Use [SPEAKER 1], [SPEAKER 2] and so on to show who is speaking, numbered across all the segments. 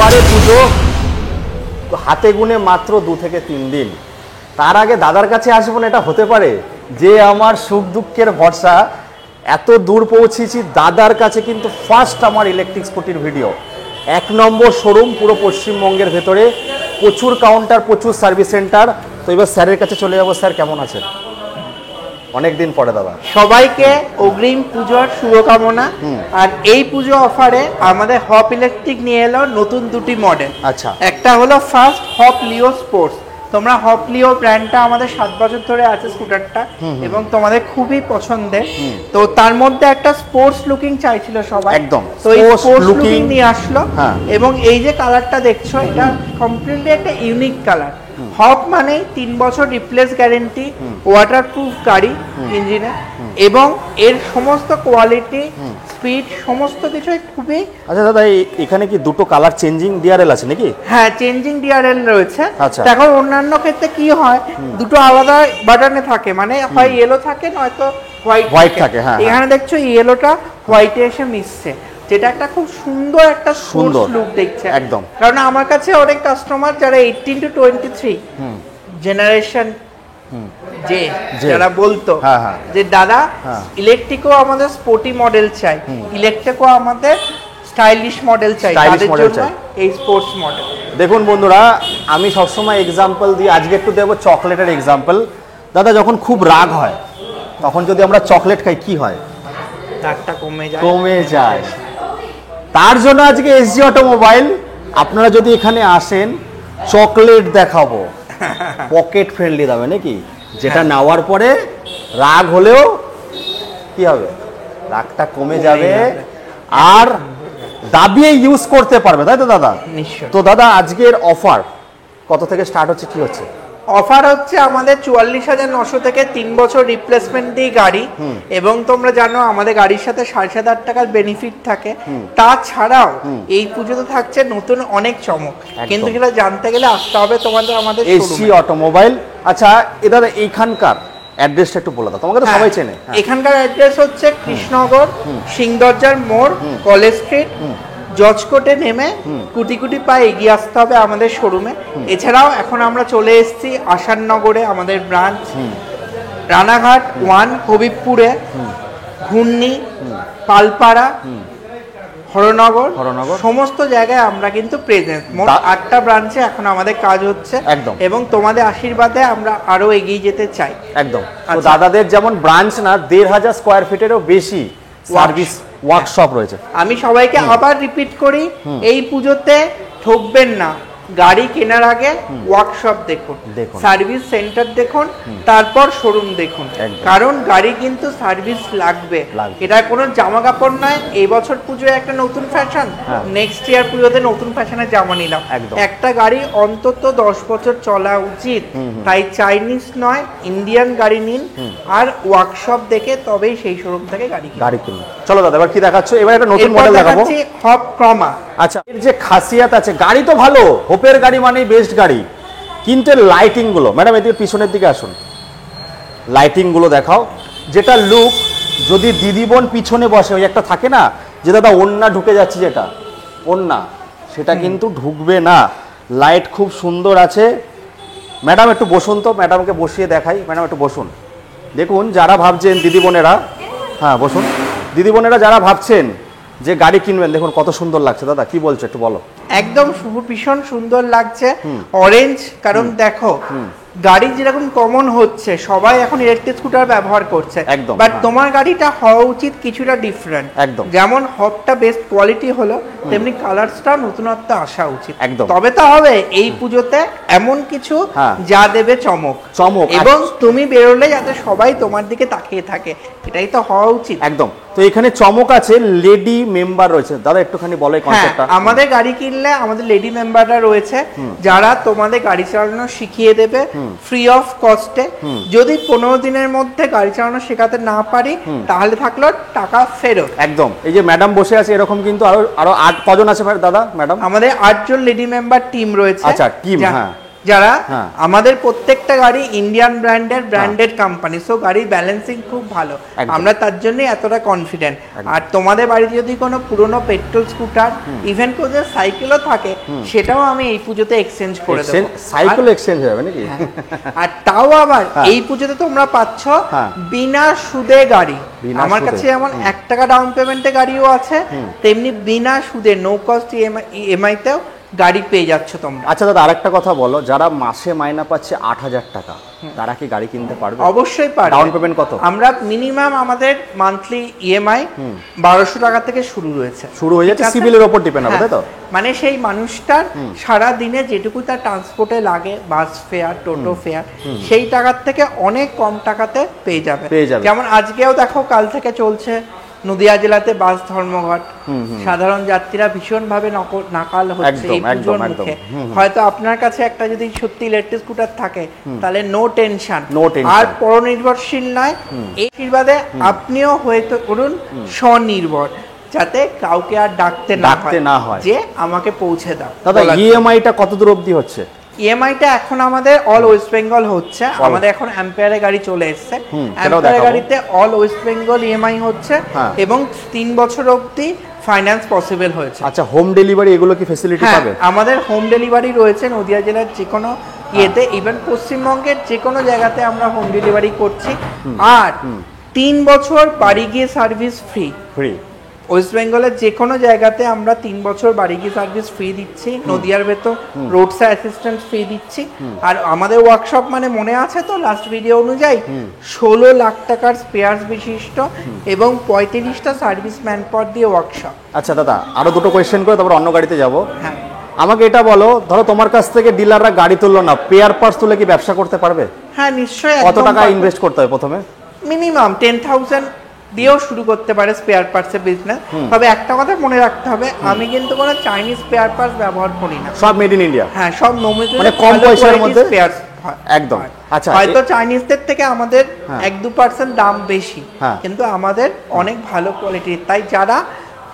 [SPEAKER 1] এবারে পুজো হাতে গুনে মাত্র 2 থেকে 3 দিন, তার আগে দাদার কাছে আসবো না এটা হতে পারে? যে আমার সুখ দুঃখের ভরসা, এত দূর পৌঁছেছি দাদার কাছে, কিন্তু ফার্স্ট আমার ইলেকট্রিক স্কুটির ভিডিও। 1 নম্বর শোরুম পুরো পশ্চিমবঙ্গের ভেতরে, প্রচুর কাউন্টার, প্রচুর সার্ভিস সেন্টার। তো এবার স্যারের কাছে চলে যাবো। স্যার কেমন আছেন? অনেকদিন পরে দাদা।
[SPEAKER 2] সবাইকে অগ্রিম পুজোর শুভকামনা। আর এই পুজো অফারে আমাদের হপ ইলেকট্রিক নিয়ে এলো নতুন 2টি মডেল।
[SPEAKER 1] আচ্ছা,
[SPEAKER 2] একটা হলো ফার্স্ট হপ লিও স্পোর্টস। তোমরা হপ লিও ব্র্যান্ডটা আমাদের 7 বছর ধরে আছে স্কুটারটা, এবং তোমাদের খুবই পছন্দের। তো তার মধ্যে একটা স্পোর্টস লুকিং চাইছিল সবাই,
[SPEAKER 1] একদম
[SPEAKER 2] তো এই স্পোর্টস লুকিং নিয়ে আসলো। এবং এই যে কালারটা দেখছো, এটা কমপ্লিটলি একটা ইউনিক কালার। হপ মানে 3 বছর রিপ্লেস গ্যারেন্টি, ওয়াটারপ্রুফ গাড়ি ইঞ্জিনে, এবং এর সমস্ত কোয়ালিটি, স্পিড, সমস্ত কিছু খুবই।
[SPEAKER 1] আচ্ছা দাদা, এখানে কি দুটো কালার চেঞ্জিং ডিআরএল আছে নাকি?
[SPEAKER 2] হ্যাঁ, চেঞ্জিং ডিআরএল রয়েছে।
[SPEAKER 1] আচ্ছা,
[SPEAKER 2] দেখো অন্যান্য ক্ষেত্রে কি হয়, দুটো আলাদা বাটনে থাকে, মানে হয় ইয়েলো থাকে নয়তো হোয়াইট থাকে। হ্যাঁ, এখানে দেখছো ইয়েলোটা হোয়াইটে এসে মিশছে, যেটা একটা খুব সুন্দর একটা সুন্দর লুক দেখছে
[SPEAKER 1] একদম।
[SPEAKER 2] কারণ আমার কাছে অনেক কাস্টমার যারা 18 to 23 জেনারেশন যে যারা বলতো যে দাদা ইলেকট্রিকও আমাদের স্পোর্টি মডেল চাই, ইলেকট্রিকও আমাদের স্টাইলিশ মডেল চাই, তাদের জন্য এই স্পোর্টস মডেল।
[SPEAKER 1] দেখুন বন্ধুরা, আমি সবসময় এক্সাম্পল দিই, আজকে একটু দেবো চকলেটের এক্সাম্পল। দাদা যখন খুব রাগ হয় তখন যদি আমরা চকলেট খাই কি হয়?
[SPEAKER 2] রাগটা
[SPEAKER 1] কমে যায়। তার জন্য আজকে এসজি অটোমোবাইল, আপনারা যদি এখানে আসেন চকলেট দেখাবো পকেট ফ্রেন্ডলি দামে নাকি, যেটা নেওয়ার পরে রাগ হলেও কি হবে, রাগটা কমে যাবে আর দাবিয়ে ইউজ করতে পারবে, তাই তো দাদা?
[SPEAKER 2] নিশ্চয়।
[SPEAKER 1] তো দাদা আজকের অফার কত থেকে স্টার্ট হচ্ছে, কি হচ্ছে?
[SPEAKER 2] অফার হচ্ছে আমাদের 44,900 থেকে 3 বছর রিপ্লেসমেন্ট দিয়ে গাড়ি, এবং তোমরা জানো আমাদের গাড়ির সাথে 7,500 টাকার বেনিফিট থাকে। তাছাড়াও এই পুজোতে থাকছে নতুন অনেক চমক, কিন্তু সেটা জানতে গেলে আসতে হবে তোমাদের আমাদের
[SPEAKER 1] এসজি অটোমোবাইল। আচ্ছা দাদা, এইখানকার অ্যাড্রেসটা একটু বলে দাও, তোমাকে তো সবাই চেনে।
[SPEAKER 2] এখানকার অ্যাড্রেস হচ্ছে কৃষ্ণনগর, সিংদরজার মোড়, কলেজ স্ট্রিট। জজকোটে নেমে কুটি কুটি পায়ে এগিয়ে আসতে হবে আমাদের শোরুমে। এছাড়াও এখন আমরা চলে এসেছি আসাননগরে, আমাদের ব্রাঞ্চ, রানাঘাট 1, হবিবপুরে, ঘূর্ণি, পালপাড়া, হরনগর, সমস্ত জায়গায় আমরা কিন্তু প্রেজেন্ট। মোট 8টা ব্রাঞ্চে এখন আমাদের কাজ হচ্ছে
[SPEAKER 1] একদম,
[SPEAKER 2] এবং তোমাদের আশীর্বাদে আমরা আরো এগিয়ে যেতে চাই
[SPEAKER 1] একদম। তো দাদাদের যেমন ব্রাঞ্চ না, 1,500 স্কোয়ার ফিটেরও বেশি সার্ভিস ওয়ার্কশপ রয়েছে।
[SPEAKER 2] আমি সবাইকে আবার রিপিট করি, এই পুজোতে ঠকবেন না, গাড়ি কেনার আগে ওয়ার্কশপ দেখুন, সার্ভিস সেন্টার দেখুন, তারপর শোরুম দেখুন, কারণ গাড়ি কিন্তু সার্ভিস লাগবে। এটা কোনো জামা কাপড় নয়, এই বছর পুজোয় একটা নতুন ফ্যাশন, নেক্সট ইয়ার পুজোতে নতুন ফ্যাশনের জামা নিলাম। একটা গাড়ি অন্তত 10 বছর চলা উচিত, তাই চাইনিজ নয় ইন্ডিয়ান গাড়ি নিন, আর ওয়ার্কশপ দেখে তবেই সেই শোরুম থেকে গাড়ি কিনুন।
[SPEAKER 1] চলো দাদা, এবার কি দেখাচ্ছ? এবার একটা নতুন মডেল দেখাবো,
[SPEAKER 2] হপ ক্রমা।
[SPEAKER 1] আচ্ছা, এর যে খাসিয়াত আছে, গাড়ি তো ভালো, হোপের গাড়ি মানেই বেস্ট গাড়ি, কিন্তু লাইটিং গুলো, ম্যাডাম এদিকে পিছনের দিকে আসুন, লাইটিং গুলো দেখাও। যেটা লুক, যদি দিদি বোন পিছনে বসে, ওই একটা থাকে না যে দাদা ওন্না ঢুকে যাচ্ছে, যেটা ওন্না, সেটা কিন্তু ঢুকবে না। লাইট খুব সুন্দর আছে। ম্যাডাম একটু বসুন তো, ম্যাডামকে বসিয়ে দেখাই। ম্যাডাম একটু বসুন। দেখুন যারা ভাবছেন দিদি বোনেরা, হ্যাঁ বসুন, দিদি বোনেরা যারা ভাবছেন যে গাড়ি কিনবেন, দেখুন কত সুন্দর লাগছে। দাদা কি বলছো একটু বলো।
[SPEAKER 2] একদম ভীষণ সুন্দর লাগছে, অরেঞ্জ। কারণ দেখো গাড়ি যেরকম কমন হচ্ছে, সবাই এখন ইলেকট্রিক স্কুটার ব্যবহার করছে, বাট তোমার গাড়িটা হওয়া উচিত কিছুটা ডিফারেন্ট।
[SPEAKER 1] একদম,
[SPEAKER 2] যেমন হপটা বেস্ট কোয়ালিটি হলো, তেমনি কালারসটা নতুনত্ব আসা উচিত।
[SPEAKER 1] একদম,
[SPEAKER 2] তবে তো হবে এই পুজোতে এমন কিছু যা দেবে চমক, এবং তুমি বেরোলে যাতে সবাই তোমার দিকে তাকিয়ে থাকে, এটাই তো হওয়া উচিত।
[SPEAKER 1] একদম। তো এখানে চমক আছে, লেডি মেম্বার রয়েছে। দাদা একটুখানি বলো এই কনসেপ্টটা।
[SPEAKER 2] আমাদের গাড়ি কিনলে আমাদের লেডি মেম্বাররা রয়েছে, যারা তোমাদের গাড়ি চালানো শিখিয়ে দেবে ফ্রি অফ কস্টে। যদি 15 দিনের মধ্যে গাড়ি চালানো শেখাতে না পারি, তাহলে থাকলো টাকা ফেরত।
[SPEAKER 1] একদম। এই যে ম্যাডাম বসে আছে, এরকম কিন্তু আরো 8 কজন আছে দাদা? ম্যাডাম আমাদের
[SPEAKER 2] 8 জন লেডি মেম্বার টিম রয়েছে।
[SPEAKER 1] আচ্ছা, টিম। হ্যাঁ,
[SPEAKER 2] যারা
[SPEAKER 1] হ্যাঁ।
[SPEAKER 2] আমাদের প্রত্যেকটা গাড়ি ইন্ডিয়ান ব্র্যান্ডেড কোম্পানি, সো গাড়ির ব্যালেন্সিং খুব ভালো,
[SPEAKER 1] একদম।
[SPEAKER 2] আমরা তার জন্যই এতটা কনফিডেন্ট। আর তোমাদের বাড়িতে যদি কোনো পুরনো পেট্রোল স্কুটার, ইভেন কোনো সাইকেলও থাকে, সেটাও আমি এই পুজোতে এক্সচেঞ্জ করে দেবো।
[SPEAKER 1] সাইকেল এক্সচেঞ্জ হবে নাকি?
[SPEAKER 2] আর তাও আবার এই পুজোতে তোমরা পাচ্ছ বিনা সুদে গাড়ি। আমার কাছে যেমন 1 টাকা ডাউন পেমেন্টে গাড়িও আছে, তেমনি বিনা সুদে নো কস্ট ইএমআই তেও গাড়ি পেয়ে যাচ্ছ তোমরা।
[SPEAKER 1] আচ্ছা দাদা, আরেকটা কথা বলো, যারা মাসে মাইনা পাচ্ছে 8,000 টাকা, তারা কি গাড়ি কিনতে পারবে?
[SPEAKER 2] অবশ্যই পারবে।
[SPEAKER 1] ডাউন পেমেন্ট কত?
[SPEAKER 2] আমরা মিনিমাম আমাদের মান্থলি ইএমআই 1200 টাকা থেকে শুরু রয়েছে,
[SPEAKER 1] শুরু হয়ে যাচ্ছে, সিভিলের উপর ডিপেন্ড হবে, তাই তো?
[SPEAKER 2] মানে সেই মানুষটার সারা দিনে যেটুকু তার ট্রান্সপোর্টে লাগে, বাস ফেয়ার, টোটো ফেয়ার, সেই টাকার থেকে অনেক কম টাকাতে পেয়ে যাবে। যেমন আজকেও দেখো, কাল থেকে চলছে নদিয়া জেলাতে বাস ধর্মঘট, সাধারণ যাত্রীরা ভীষণ ভাবে নাকাল হচ্ছে এই পুজোর মুখে। হয়তো আপনার কাছে একটা যদি সত্যি ইলেকট্রিক স্কুটার থাকে, তাহলে নো টেনশন, আর পরনির্ভরশীল নয়, এই আশীর্বাদে আপনিও হয়তো করুন স্বনির্ভর, যাতে কাউকে আর ডাকতে না হয় যে আমাকে পৌঁছে দাও।
[SPEAKER 1] দাদা ইএমআইটা কত দূর অবধি হচ্ছে?
[SPEAKER 2] ইএমআইটা এখন আমাদের অল ওয়েস্ট বেঙ্গল হচ্ছে, আমাদের এখন অ্যাম্পিয়ারে গাড়ি চলে এসেছে, অ্যাম্পিয়ারে গাড়িতে অল ওয়েস্ট বেঙ্গল ইএমআই হচ্ছে, এবং 3 বছর অবধি ফাইন্যান্স পসিবল হয়েছে।
[SPEAKER 1] আচ্ছা, হোম ডেলিভারি এগুলো কি ফ্যাসিলিটি পাবে?
[SPEAKER 2] আমাদের হোম ডেলিভারি রয়েছে নদিয়া জেলার যে কোনো ইয়েতে, ইভেন পশ্চিমবঙ্গের যে কোনো জায়গাতে আমরা হোম ডেলিভারি করছি। আর 3 বছর বাড়ি গিয়ে সার্ভিস ফ্রি। ওয়েস্ট বেঙ্গলের যে কোনো জায়গাতে আমরা 3 বছর বাড়ি গিয়ে সার্ভিস ফ্রি দিচ্ছি, নদিয়ার ভেতর রোড সাইড অ্যাসিস্ট্যান্ট ফ্রি দিচ্ছি। আর আমাদের ওয়ার্কশপ মানে মনে আছে তো লাস্ট ভিডিও অনুযায়ী 16 লাখ টাকার স্পেয়ার্স বিশিষ্ট এবং 35টা সার্ভিস ম্যান পাওয়ার দিয়ে ওয়ার্কশপ।
[SPEAKER 1] আচ্ছা দাদা, আরো দুটো কোয়েশ্চেন করে তারপর অন্য গাড়িতে যাব।
[SPEAKER 2] হ্যাঁ,
[SPEAKER 1] আমাকে এটা বলো, ধরো তোমার কাছ থেকে ডিলাররা গাড়ি তুললো না, পেয়ার পার্টস তুলে কি ব্যবসা করতে পারবে?
[SPEAKER 2] হ্যাঁ নিশ্চয়ই।
[SPEAKER 1] কত টাকা ইনভেস্ট করতে হবে প্রথমে?
[SPEAKER 2] মিনিমাম 10,000 দিয়েও শুরু করতে পারে স্পেয়ার পার্টসের বিজনেস। তবে একটা কথা মনে রাখতে হবে, আমি কিন্তু কোনো চাইনিজ স্পেয়ার পার্টস ব্যবহার করি না,
[SPEAKER 1] সব মেড ইন ইন্ডিয়া।
[SPEAKER 2] হ্যাঁ, সব নমিত,
[SPEAKER 1] মানে কম পয়সার মধ্যে
[SPEAKER 2] স্পেয়ার
[SPEAKER 1] একদম। আচ্ছা,
[SPEAKER 2] হয়তো চাইনিজদের থেকে আমাদের 1-2% দাম বেশি, কিন্তু আমাদের অনেক ভালো কোয়ালিটির। তাই যারা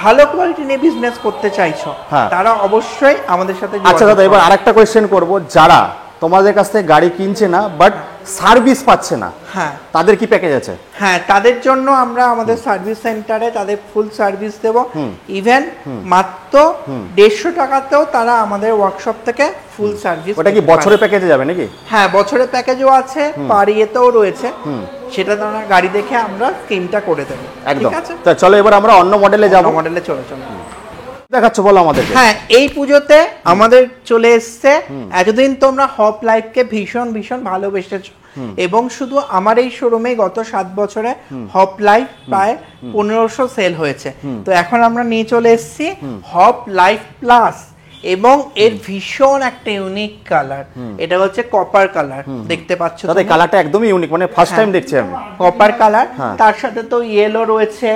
[SPEAKER 2] ভালো কোয়ালিটি নিয়ে বিজনেস করতে চাইছো, তারা অবশ্যই আমাদের সাথে।
[SPEAKER 1] আচ্ছা দাদা, এবার আরেকটা কোয়েশ্চেন করব, যারা তোমাদের কাছ থেকে গাড়ি কিনছে না বাট সার্ভিস পাচ্ছে না,
[SPEAKER 2] হ্যাঁ,
[SPEAKER 1] তাদের কি প্যাকেজ আছে?
[SPEAKER 2] হ্যাঁ, তাদের জন্য আমরা আমাদের সার্ভিস সেন্টারে তাদের ফুল সার্ভিস দেব। ইভেন মাত্র 150 টাকাতেও তারা আমাদের ওয়ার্কশপ থেকে ফুল সার্ভিস।
[SPEAKER 1] ওটা কি বছরের প্যাকেজে যাবে নাকি?
[SPEAKER 2] হ্যাঁ, বছরের প্যাকেজও আছে, পার ইয়েতেও রয়েছে, সেটা তোমরা গাড়ি দেখে আমরা স্কিমটা করে দেবো।
[SPEAKER 1] একদম। তো চলো এবার আমরা অন্য মডেলে যাব।
[SPEAKER 2] মডেলে চলো।
[SPEAKER 1] দেখাচ্ছ বলো আমাদের।
[SPEAKER 2] হ্যাঁ, এই পুজোতে আমাদের চলে এসছে, এতদিন তোমরা হপ লাইফকে ভীষণ ভীষণ ভালোবেসেছো, এবং শুধু আমার এই শোরুমে গত 7 বছরে হপ লাইফ প্রায় 1500 সেল হয়েছে। তো এখন আমরা নিয়ে চলে এসেছি হপ লাইফ প্লাস, এবং এর ভীষণ একটা ইউনিক কালার, এটা হচ্ছে কপার কালার। দেখতে পাচ্ছ
[SPEAKER 1] দাদা, কালারটা একদমই ইউনিক, মানে ফার্স্ট টাইম দেখছি আমি।
[SPEAKER 2] কপার কালার, তার সাথে তো ইয়েলো রয়েছে,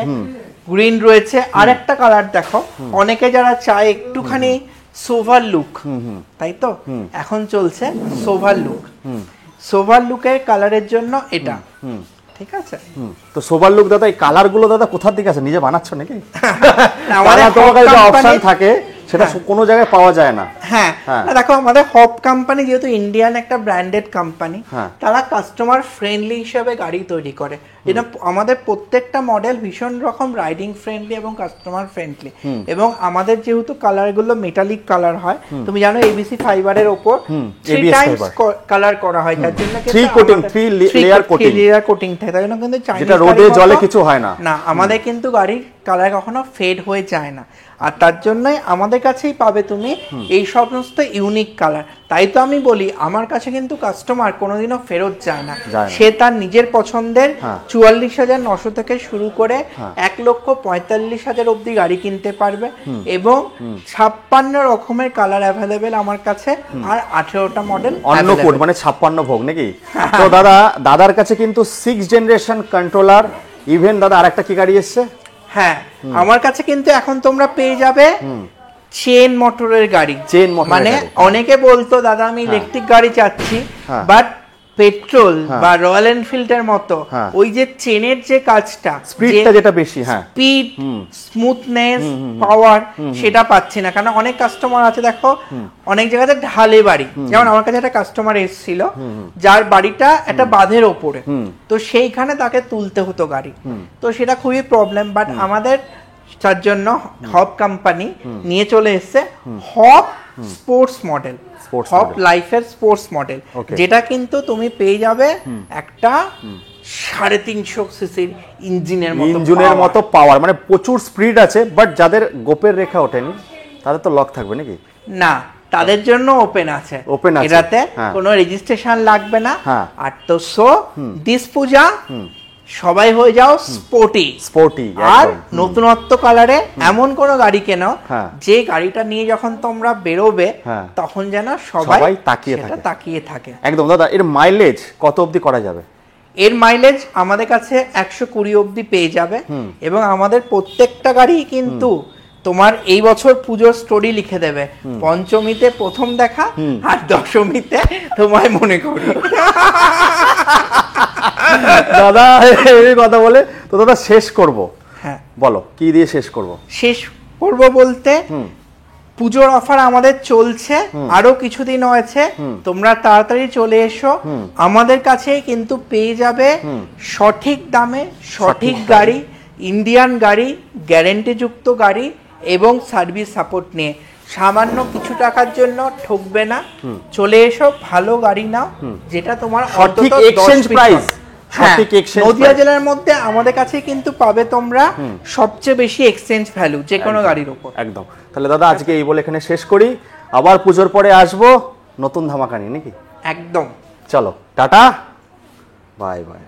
[SPEAKER 2] গ্রিন রয়েছে, আর একটা কালার দেখো, অনেকে যারা চায় একটুখানি সোভার লুক, তাই তো এখন চলছে সোভার লুক। সোভার লুকের কালারের জন্য এটা, ঠিক আছে?
[SPEAKER 1] তো সোভার লুক দাদা, এই কালার গুলো দাদা কোথা থেকে আছে? নিজে বানাচ্ছ নাকি?
[SPEAKER 2] আমাদের
[SPEAKER 1] তোমার কাছে অপশন থাকে, সেটা কোনো জায়গায় পাওয়া যায় না।
[SPEAKER 2] হ্যাঁ, দেখো আমাদের হপ কোম্পানি যেহেতু ইন্ডিয়ান একটা ব্র্যান্ডেড কোম্পানি, তারা কাস্টমার ফ্রেন্ডলি হিসেবে গাড়ি তৈরি করে। যেটা আমাদের প্রত্যেকটা মডেল ভীষণ রকম রাইডিং ফ্রেন্ডলি এবং কাস্টমার ফ্রেন্ডলি। এবং আমাদের যেহেতু কালার গুলো মেটালিক কালার হয়, তুমি জানো এবিসি ফাইবারের উপর 3 টাইমস কালার করা হয়, তার জন্য
[SPEAKER 1] 3 লেয়ার কোটিং
[SPEAKER 2] থাকে, তাই জন্য কিন্তু
[SPEAKER 1] যেটা রোদে জলে কিছু হয় না।
[SPEAKER 2] না, আমাদের কিন্তু গাড়ির কালার কখনো ফেড হয়ে যায় না, আর তার জন্যই আমাদের কাছেই পাবে তুমি এই সমস্ত ইউনিক কালার। তাই তো আমি বলি, আমার কাছে কিন্তু কাস্টমার কোনোদিনও ফেরত যায় না, সে তার নিজের পছন্দের 44,900 থেকে শুরু করে 1,45,000 অব্দি গাড়ি কিনতে পারবে, এবং 56 রকমের কালার অ্যাভেলেবেল আমার কাছে, আর 18টা মডেল
[SPEAKER 1] অন্নকূট, মানে 56 ভোগ নাকি? তো দাদার কাছে কিন্তু 6th জেনারেশন কন্ট্রোলার, ইভেন দাদা আরেকটা কি গাড়ি এসছে?
[SPEAKER 2] হ্যাঁ, আমার কাছে কিন্তু এখন তোমরা পেয়ে যাবে চেন মোটরের গাড়ি। মানে অনেকে বলতো দাদা আমি ইলেকট্রিক গাড়ি চাচ্ছি, বাট পেট্রোল বা রয়্যাল এনফিল্ডের মতো ওই যে চেনের যে কাজটা,
[SPEAKER 1] স্পিডটা যেটা বেশি, হ্যাঁ,
[SPEAKER 2] স্পিড, স্মুথনেস, পাওয়ার, সেটা পাচ্ছি না। কারণ অনেক কাস্টমার আছে, দেখো অনেক জায়গাতে ঢালে বাড়ি, যেমন আমার কাছে একটা কাস্টমার এসেছিল যার বাড়িটা একটা বাঁধের ওপরে, তো সেইখানে তাকে তুলতে হতো গাড়ি, তো সেটা খুবই প্রবলেম। বাট আমাদের তার জন্য হব কোম্পানি নিয়ে চলে এসেছে হব স্পোর্টস মডেল, হব লাইফের স্পোর্টস মডেল, যেটা কিন্তু তুমি পেয়ে যাবে একটা 350 সিসির ইঞ্জিনের
[SPEAKER 1] মতো পাওয়ার, মানে প্রচুর স্পিড আছে। বাট যাদের গোপের রেখা ওঠেনি তাদের তো লক থাকবে নাকি?
[SPEAKER 2] না, তাদের জন্য ওপেন আছে, এটাতে কোনো রেজিস্ট্রেশন লাগবে না। 800 দিস পূজা সবাই হয়ে যাও স্পোর্টি। আর নতুনত্ব কালারে এমন কোন গাড়ি কেনো যে গাড়িটা নিয়ে যখন তোমরা বেরোবে তখন যেন সবাই তাকিয়ে থাকে।
[SPEAKER 1] একদম দাদা, এর মাইলেজ কত অবধি করা যাবে?
[SPEAKER 2] এর মাইলেজ আমাদের কাছে 120 অবধি পেয়ে যাবে, এবং আমাদের প্রত্যেকটা গাড়ি কিন্তু তোমার এই বছর পুজোর স্টোরি লিখে দেবে, পঞ্চমীতে প্রথম দেখা আর দশমীতে তোমায় মনে করি।
[SPEAKER 1] দাদা এই কথা বলে তো দাদা শেষ করব, হ্যাঁ বলো কি দিয়ে শেষ করব?
[SPEAKER 2] শেষ করব বলতে পুজোর অফার আমাদের চলছে, আরো কিছুদিন আছে, তোমরা তাড়াতাড়ি চলে এসো। আমাদের কাছে কিন্তু পেয়ে যাবে সঠিক দামে সঠিক গাড়ি, ইন্ডিয়ান গাড়ি, গ্যারেন্টি যুক্ত গাড়ি এবং সার্ভিস সাপোর্ট নিয়ে। সামান্য কিছু টাকার জন্য ঠকবে না, চলে এসো, ভালো গাড়ি নাও, যেটা তোমার
[SPEAKER 1] সঠিক এক্সচেঞ্জ প্রাইস।
[SPEAKER 2] নদিয়া জেলার মধ্যে আমাদের কাছে কিন্তু পাবে তোমরা সবচেয়ে বেশি এক্সচেঞ্জ ভ্যালু যে কোনো গাড়ির উপর।
[SPEAKER 1] একদম। তাহলে দাদা আজকে এই বলে এখানে শেষ করি, আবার পুজোর পরে আসবো নতুন ধামাকা নিয়ে নাকি?
[SPEAKER 2] একদম।
[SPEAKER 1] চলো টাটা, বাই বাই।